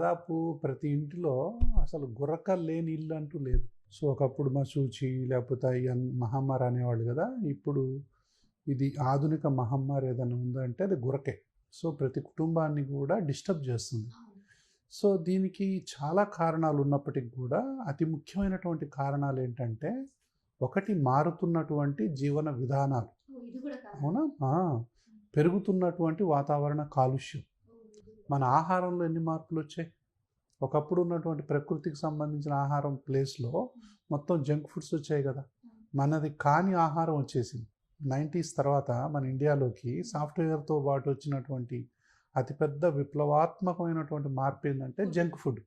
దాదాపు ప్రతి ఇంటిలో అసలు గుర్రక లేని ఇల్లు అంటూ లేదు. సో ఒకప్పుడు మశూచి లేకపోతే మహమ్మారి అనేవాళ్ళు కదా. ఇప్పుడు ఇది ఆధునిక మహమ్మారి ఏదైనా ఉందంటే అది గురకే. సో ప్రతి కుటుంబాన్ని కూడా డిస్టర్బ్ చేస్తుంది. సో దీనికి చాలా కారణాలు ఉన్నప్పటికీ కూడా అతి ముఖ్యమైనటువంటి కారణాలు ఏంటంటే, ఒకటి మారుతున్నటువంటి జీవన విధానాలు. అవునా? పెరుగుతున్నటువంటి వాతావరణ కాలుష్యం. మన ఆహారంలో ఎన్ని మార్పులు వచ్చాయి? ఒకప్పుడు ఉన్నటువంటి ప్రకృతికి సంబంధించిన ఆహారం ప్లేస్లో మొత్తం జంక్ ఫుడ్స్ వచ్చాయి కదా. మనది కాని ఆహారం వచ్చేసింది. 90s తర్వాత మన ఇండియాలోకి సాఫ్ట్వేర్తో పాటు వచ్చినటువంటి అతిపెద్ద విప్లవాత్మకమైనటువంటి మార్పు ఏంటంటే జంక్ ఫుడ్.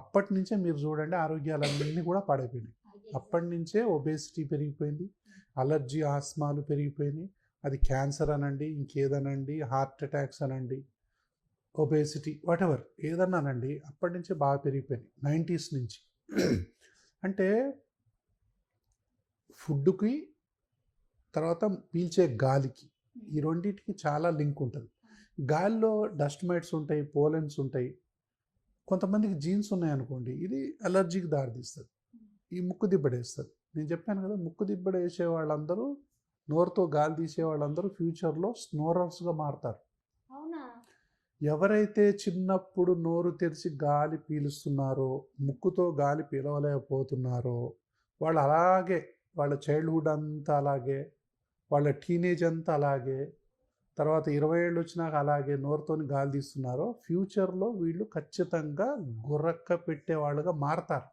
అప్పటి నుంచే మీరు చూడండి, ఆరోగ్యాలన్నీ కూడా పాడైపోయినాయి. అప్పటి నుంచే ఒబేసిటీ పెరిగిపోయింది, అలర్జీ ఆస్మాలు పెరిగిపోయినాయి. అది క్యాన్సర్ అనండి, ఇంకేదనండి, హార్ట్ అటాక్స్ అనండి, ఒబేసిటీ వాటెవర్ ఏదన్నానండి, అప్పటి నుంచే బాగా పెరిగిపోయినాయి 90s నుంచి. అంటే ఫుడ్కి తర్వాత పీల్చే గాలికి, ఈ రెండింటికి చాలా లింక్ ఉంటుంది. గాలిలో డస్ట్ మైట్స్ ఉంటాయి, పోలెన్స్ ఉంటాయి. కొంతమందికి జీన్స్ ఉన్నాయనుకోండి, ఇది అలర్జీకి దారితీస్తుంది. ఈ ముక్కు దిబ్బడేస్తుంది. నేను చెప్పాను కదా, ముక్కు దిబ్బడ వేసే వాళ్ళందరూ, నోరుతో గాలి తీసే వాళ్ళందరూ ఫ్యూచర్లో స్నోరర్స్గా మారుతారు. ఎవరైతే చిన్నప్పుడు నోరు తెరిచి గాలి పీలుస్తున్నారో, ముక్కుతో గాలి పీలవలేకపోతున్నారో, వాళ్ళు అలాగే వాళ్ళ చైల్డ్హుడ్ అంతా అలాగే, వాళ్ళ టీనేజ్ అంతా అలాగే, తర్వాత 20 ఏళ్ళు వచ్చినాక అలాగే నోరుతోని గాలి తీస్తున్నారో, ఫ్యూచర్లో వీళ్ళు ఖచ్చితంగా గుర్రక్క పెట్టే వాళ్ళుగా మారతారు.